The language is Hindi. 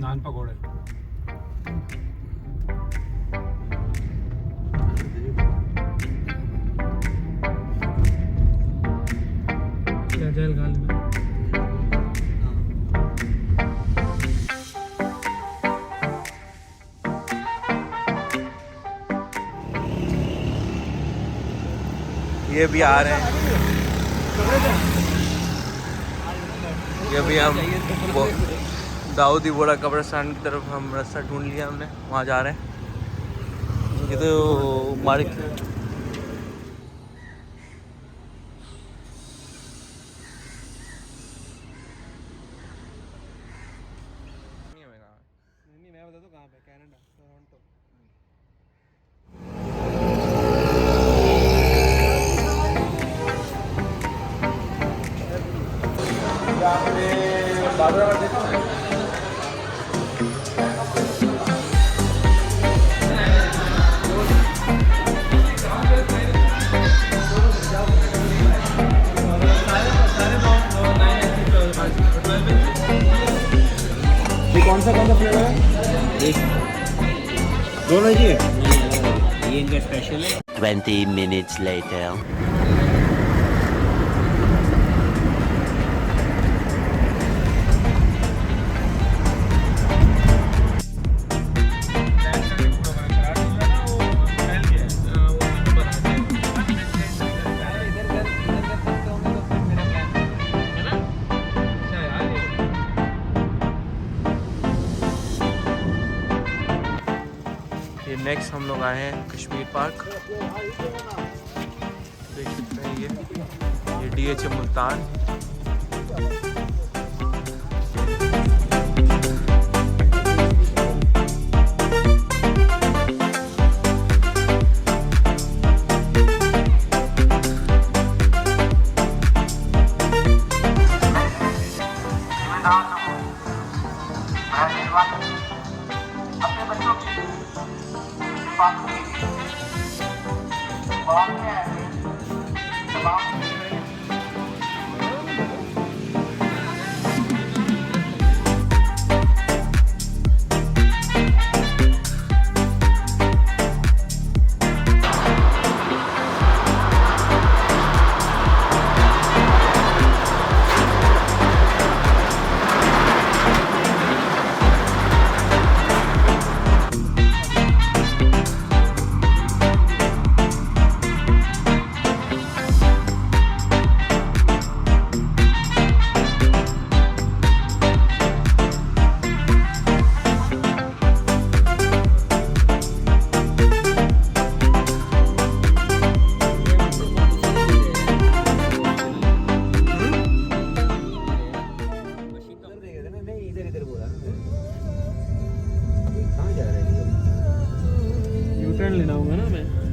नान पकौड़े। क्या जेल गाल में ये भी आ रहे हैं। ये भी हम दाऊदी बोरा कब्रिस्तान की तरफ हम रास्ता ढूंढ लिया हमने, वहाँ जा रहे हैं। ये तो मार्केट नहीं, मैं बता दूं कहाँ पे, कनाडा, टोरंटो। कौन सा फ्लेवर है? दोनों जी, ये इनका स्पेशल है। 20 minutes later. ये नेक्स्ट हम लोग आए हैं कश्मीर पार्क, देख सकते हैं। ये DHA मुल्तान। अपने बच्चों की बातों के लिए बहुत है तमाम यूटर्न लेना होगा ना मैं।